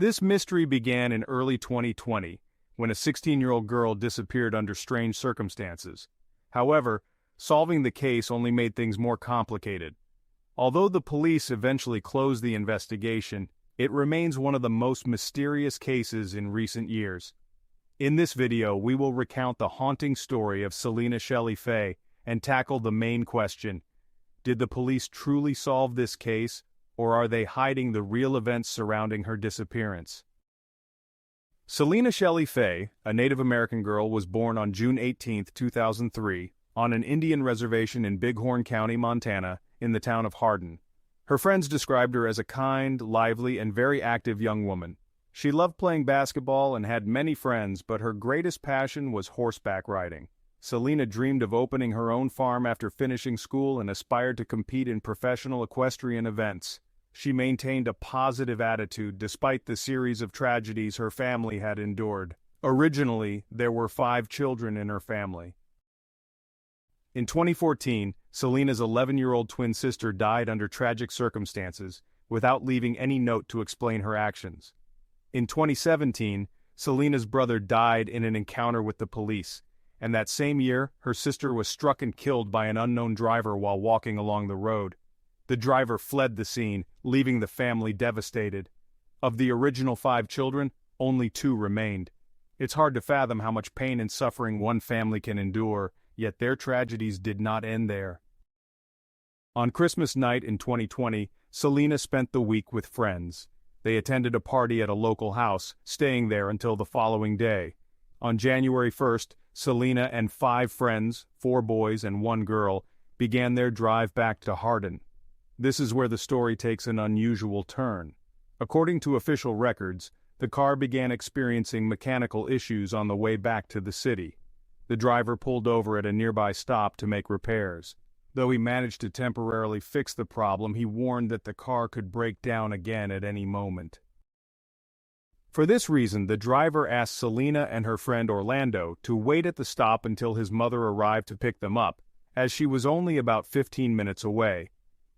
This mystery began in early 2020, when a 16-year-old girl disappeared under strange circumstances. However, solving the case only made things more complicated. Although the police eventually closed the investigation, it remains one of the most mysterious cases in recent years. In this video, we will recount the haunting story of Selena Shellefei and tackle the main question: did the police truly solve this case, or are they hiding the real events surrounding her disappearance? Selena Shellefei, a Native American girl, was born on June 18, 2003, on an Indian reservation in Bighorn County, Montana, in the town of Hardin. Her friends described her as a kind, lively, and very active young woman. She loved playing basketball and had many friends, but her greatest passion was horseback riding. Selena dreamed of opening her own farm after finishing school and aspired to compete in professional equestrian events. She maintained a positive attitude despite the series of tragedies her family had endured. Originally, there were 5 children in her family. In 2014, Selena's 11-year-old twin sister died under tragic circumstances, without leaving any note to explain her actions. In 2017, Selena's brother died in an encounter with the police, and that same year, her sister was struck and killed by an unknown driver while walking along the road. The driver fled the scene, leaving the family devastated. Of the original 5 children, only 2 remained. It's hard to fathom how much pain and suffering one family can endure, yet their tragedies did not end there. On Christmas night in 2020, Selena spent the week with friends. They attended a party at a local house, staying there until the following day. On January 1st, Selena and 5 friends, 4 boys and 1 girl, began their drive back to Hardin. This is where the story takes an unusual turn. According to official records, the car began experiencing mechanical issues on the way back to the city. The driver pulled over at a nearby stop to make repairs. Though he managed to temporarily fix the problem, he warned that the car could break down again at any moment. For this reason, the driver asked Selena and her friend Orlando to wait at the stop until his mother arrived to pick them up, as she was only about 15 minutes away.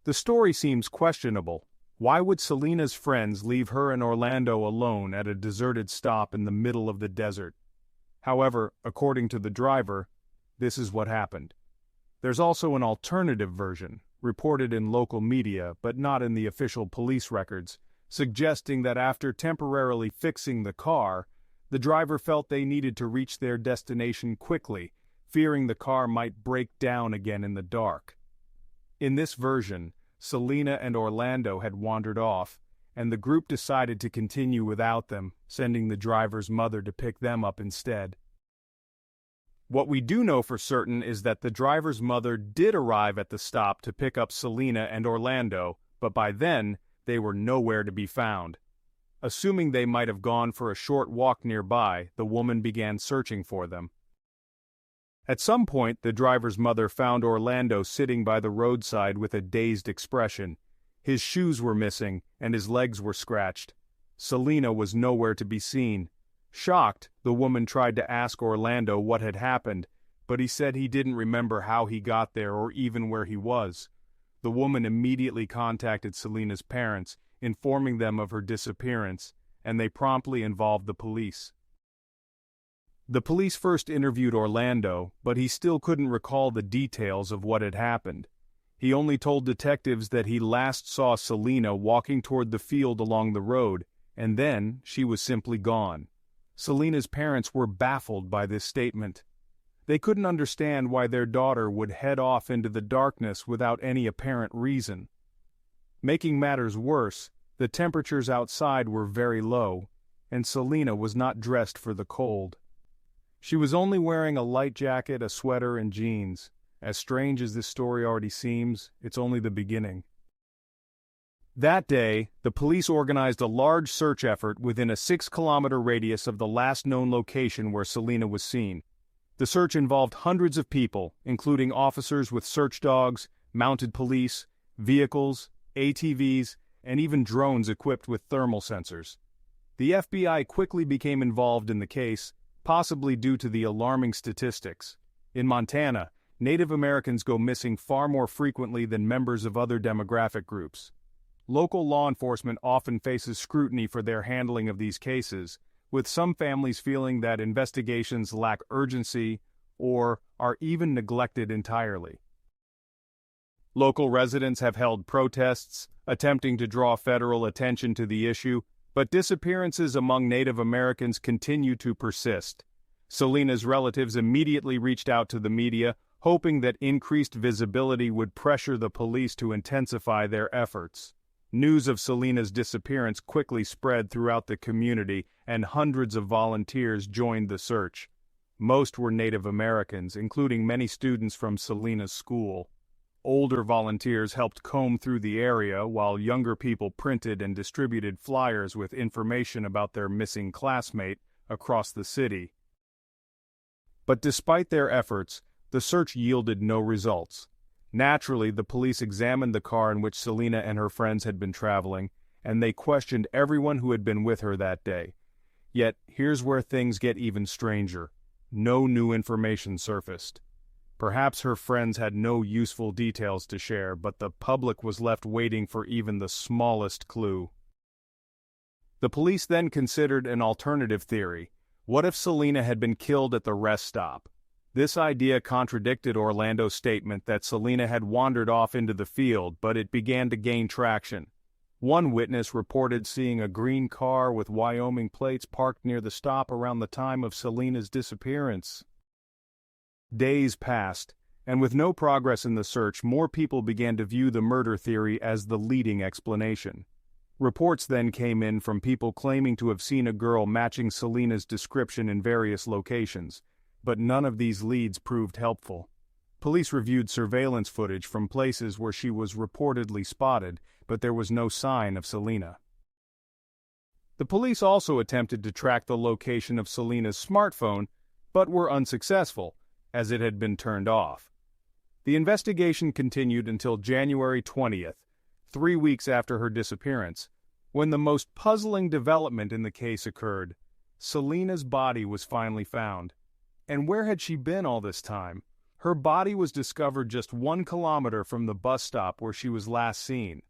The story seems questionable. Why would Selena's friends leave her and Orlando alone at a deserted stop in the middle of the desert? However, according to the driver, this is what happened. There's also an alternative version, reported in local media but not in the official police records, suggesting that after temporarily fixing the car, the driver felt they needed to reach their destination quickly, fearing the car might break down again in the dark. In this version, Selena and Orlando had wandered off, and the group decided to continue without them, sending the driver's mother to pick them up instead. What we do know for certain is that the driver's mother did arrive at the stop to pick up Selena and Orlando, but by then, they were nowhere to be found. Assuming they might have gone for a short walk nearby, the woman began searching for them. At some point, the driver's mother found Orlando sitting by the roadside with a dazed expression. His shoes were missing, and his legs were scratched. Selena was nowhere to be seen. Shocked, the woman tried to ask Orlando what had happened, but he said he didn't remember how he got there or even where he was. The woman immediately contacted Selena's parents, informing them of her disappearance, and they promptly involved the police. The police first interviewed Orlando, but he still couldn't recall the details of what had happened. He only told detectives that he last saw Selena walking toward the field along the road, and then she was simply gone. Selena's parents were baffled by this statement. They couldn't understand why their daughter would head off into the darkness without any apparent reason. Making matters worse, the temperatures outside were very low, and Selena was not dressed for the cold. She was only wearing a light jacket, a sweater, and jeans. As strange as this story already seems, it's only the beginning. That day, the police organized a large search effort within a 6-kilometer radius of the last known location where Selena was seen. The search involved hundreds of people, including officers with search dogs, mounted police, vehicles, ATVs, and even drones equipped with thermal sensors. The FBI quickly became involved in the case, possibly due to the alarming statistics. In Montana, Native Americans go missing far more frequently than members of other demographic groups. Local law enforcement often faces scrutiny for their handling of these cases, with some families feeling that investigations lack urgency or are even neglected entirely. Local residents have held protests, attempting to draw federal attention to the issue, but disappearances among Native Americans continue to persist. Selena's relatives immediately reached out to the media, hoping that increased visibility would pressure the police to intensify their efforts. News of Selena's disappearance quickly spread throughout the community, and hundreds of volunteers joined the search. Most were Native Americans, including many students from Selena's school. Older volunteers helped comb through the area, while younger people printed and distributed flyers with information about their missing classmate across the city. But despite their efforts, the search yielded no results. Naturally, the police examined the car in which Selena and her friends had been traveling, and they questioned everyone who had been with her that day. Yet, here's where things get even stranger. No new information surfaced. Perhaps her friends had no useful details to share, but the public was left waiting for even the smallest clue. The police then considered an alternative theory. What if Selena had been killed at the rest stop? This idea contradicted Orlando's statement that Selena had wandered off into the field, but it began to gain traction. One witness reported seeing a green car with Wyoming plates parked near the stop around the time of Selena's disappearance. Days passed, and with no progress in the search, more people began to view the murder theory as the leading explanation. Reports then came in from people claiming to have seen a girl matching Selena's description in various locations, but none of these leads proved helpful. Police reviewed surveillance footage from places where she was reportedly spotted, but there was no sign of Selena. The police also attempted to track the location of Selena's smartphone, but were unsuccessful, as it had been turned off. The investigation continued until January 20th, 3 weeks after her disappearance, when the most puzzling development in the case occurred. Selena's body was finally found. And where had she been all this time? Her body was discovered just 1 kilometer from the bus stop where she was last seen.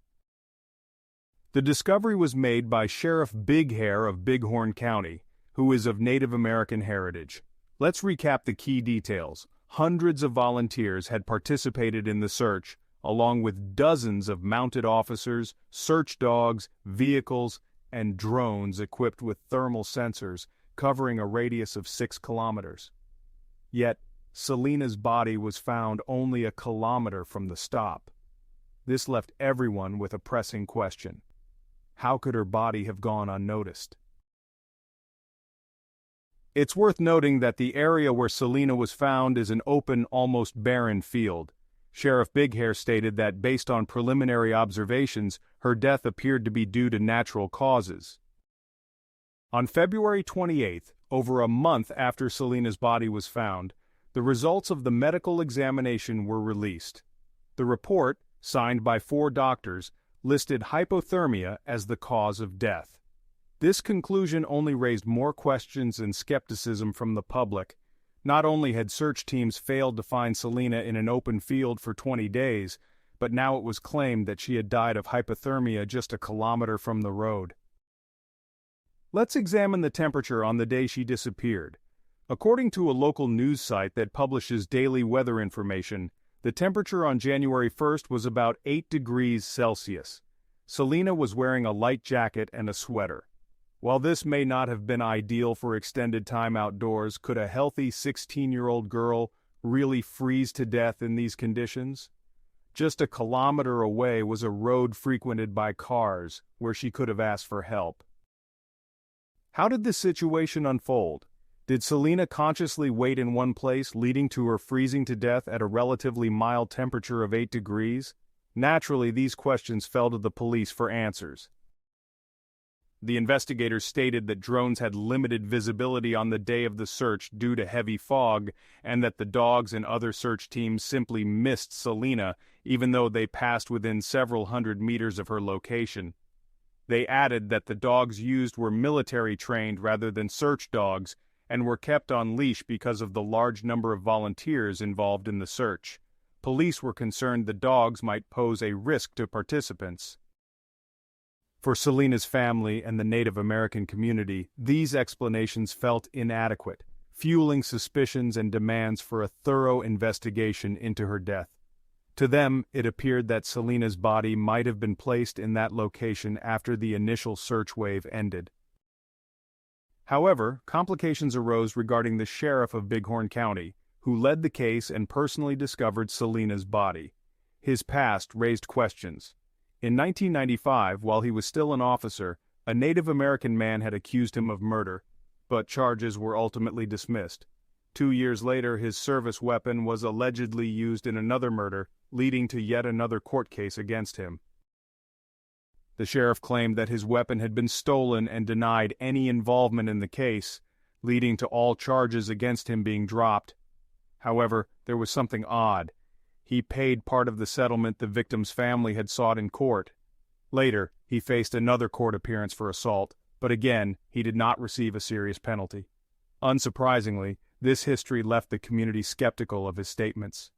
The discovery was made by Sheriff Big Hair of Bighorn County, who is of Native American heritage. Let's recap the key details. Hundreds of volunteers had participated in the search, along with dozens of mounted officers, search dogs, vehicles, and drones equipped with thermal sensors covering a radius of 6 kilometers. Yet, Selena's body was found only a kilometer from the stop. This left everyone with a pressing question. How could her body have gone unnoticed? It's worth noting that the area where Selena was found is an open, almost barren field. Sheriff Big Hair stated that based on preliminary observations, her death appeared to be due to natural causes. On February 28th, over a month after Selena's body was found, the results of the medical examination were released. The report, signed by 4 doctors, listed hypothermia as the cause of death. This conclusion only raised more questions and skepticism from the public. Not only had search teams failed to find Selena in an open field for 20 days, but now it was claimed that she had died of hypothermia just a kilometer from the road. Let's examine the temperature on the day she disappeared. According to a local news site that publishes daily weather information, the temperature on January 1st was about 8 degrees Celsius. Selena was wearing a light jacket and a sweater. While this may not have been ideal for extended time outdoors, could a healthy 16-year-old girl really freeze to death in these conditions? Just a kilometer away was a road frequented by cars, where she could have asked for help. How did this situation unfold? Did Selena consciously wait in one place, leading to her freezing to death at a relatively mild temperature of 8 degrees? Naturally, these questions fell to the police for answers. The investigators stated that drones had limited visibility on the day of the search due to heavy fog, and that the dogs and other search teams simply missed Selena, even though they passed within several hundred meters of her location. They added that the dogs used were military-trained rather than search dogs, and were kept on leash because of the large number of volunteers involved in the search. Police were concerned the dogs might pose a risk to participants. For Selena's family and the Native American community, these explanations felt inadequate, fueling suspicions and demands for a thorough investigation into her death. To them, it appeared that Selena's body might have been placed in that location after the initial search wave ended. However, complications arose regarding the sheriff of Bighorn County, who led the case and personally discovered Selena's body. His past raised questions. In 1995, while he was still an officer, a Native American man had accused him of murder, but charges were ultimately dismissed. 2 years later, his service weapon was allegedly used in another murder, leading to yet another court case against him. The sheriff claimed that his weapon had been stolen and denied any involvement in the case, leading to all charges against him being dropped. However, there was something odd. He paid part of the settlement the victim's family had sought in court. Later, he faced another court appearance for assault, but again, he did not receive a serious penalty. Unsurprisingly, this history left the community skeptical of his statements.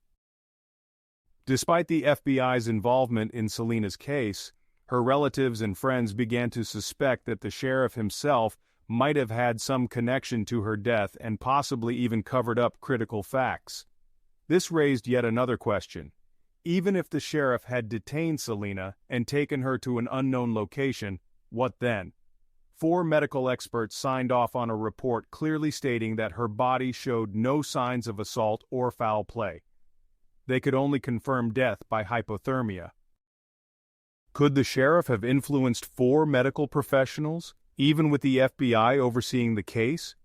Despite the FBI's involvement in Selena's case, her relatives and friends began to suspect that the sheriff himself might have had some connection to her death and possibly even covered up critical facts. This raised yet another question. Even if the sheriff had detained Selena and taken her to an unknown location, what then? 4 medical experts signed off on a report clearly stating that her body showed no signs of assault or foul play. They could only confirm death by hypothermia. Could the sheriff have influenced 4 medical professionals, even with the FBI overseeing the case?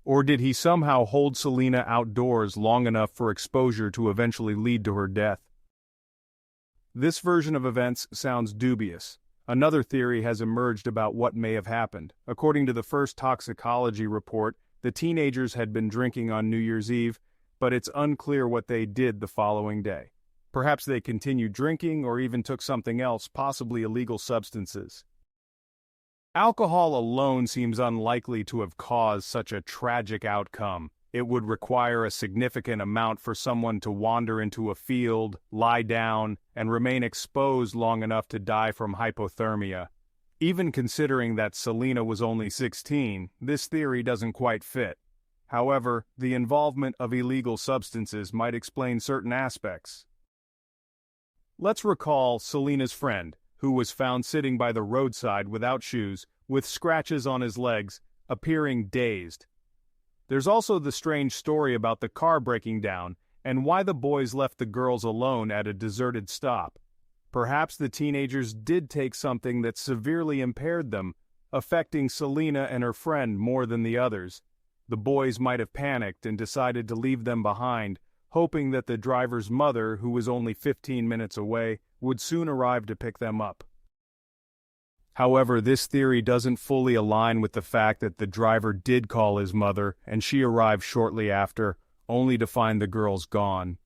Or did he somehow hold Selena outdoors long enough for exposure to eventually lead to her death? This version of events sounds dubious. Another theory has emerged about what may have happened. According to the first toxicology report, the teenagers had been drinking on New Year's Eve, but it's unclear what they did the following day. Perhaps they continued drinking or even took something else, possibly illegal substances. Alcohol alone seems unlikely to have caused such a tragic outcome. It would require a significant amount for someone to wander into a field, lie down, and remain exposed long enough to die from hypothermia. Even considering that Selena was only 16, this theory doesn't quite fit. However, the involvement of illegal substances might explain certain aspects. Let's recall Selena's friend, who was found sitting by the roadside without shoes, with scratches on his legs, appearing dazed. There's also the strange story about the car breaking down, and why the boys left the girls alone at a deserted stop. Perhaps the teenagers did take something that severely impaired them, affecting Selena and her friend more than the others. The boys might have panicked and decided to leave them behind, hoping that the driver's mother, who was only 15 minutes away, would soon arrive to pick them up. However, this theory doesn't fully align with the fact that the driver did call his mother and she arrived shortly after, only to find the girls gone.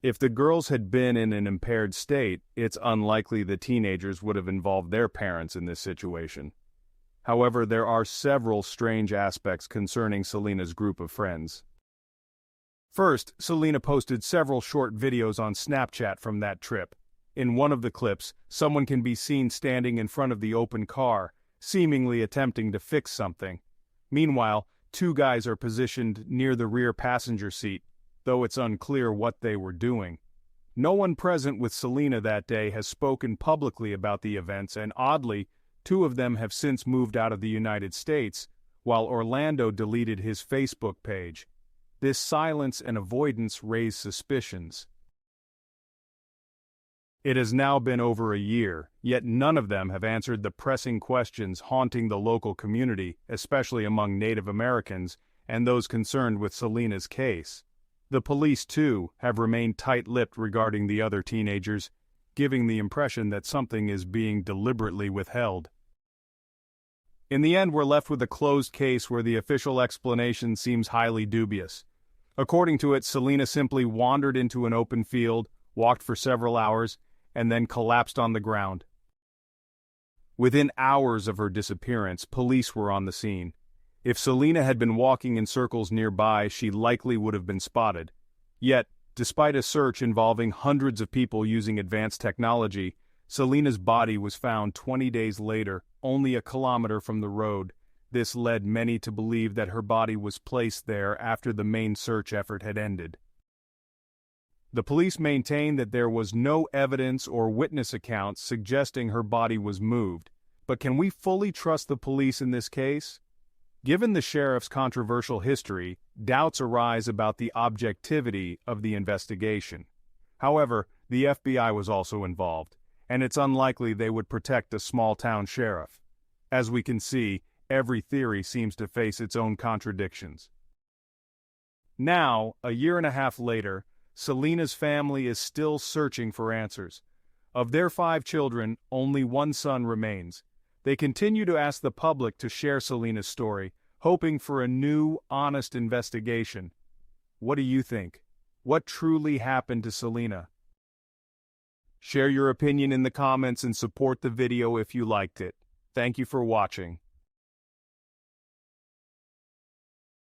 If the girls had been in an impaired state, it's unlikely the teenagers would have involved their parents in this situation. However, there are several strange aspects concerning Selena's group of friends. First, Selena posted several short videos on Snapchat from that trip. In one of the clips, someone can be seen standing in front of the open car, seemingly attempting to fix something. Meanwhile, 2 guys are positioned near the rear passenger seat, though it's unclear what they were doing. No one present with Selena that day has spoken publicly about the events, and oddly, 2 of them have since moved out of the United States, while Orlando deleted his Facebook page. This silence and avoidance raise suspicions. It has now been over a year, yet none of them have answered the pressing questions haunting the local community, especially among Native Americans and those concerned with Selena's case. The police, too, have remained tight-lipped regarding the other teenagers, giving the impression that something is being deliberately withheld. In the end, we're left with a closed case where the official explanation seems highly dubious. According to it, Selena simply wandered into an open field, walked for several hours, and then collapsed on the ground. Within hours of her disappearance, police were on the scene. If Selena had been walking in circles nearby, she likely would have been spotted. Yet, despite a search involving hundreds of people using advanced technology, Selena's body was found 20 days later, only a kilometer from the road. This led many to believe that her body was placed there after the main search effort had ended. The police maintained that there was no evidence or witness accounts suggesting her body was moved, but can we fully trust the police in this case? Given the sheriff's controversial history, doubts arise about the objectivity of the investigation. However, the FBI was also involved, and it's unlikely they would protect a small-town sheriff. As we can see, every theory seems to face its own contradictions. Now, a year and a half later, Selena's family is still searching for answers. Of their 5 children, only one son remains. They continue to ask the public to share Selena's story, hoping for a new, honest investigation. What do you think? What truly happened to Selena? Share your opinion in the comments and support the video if you liked it. Thank you for watching.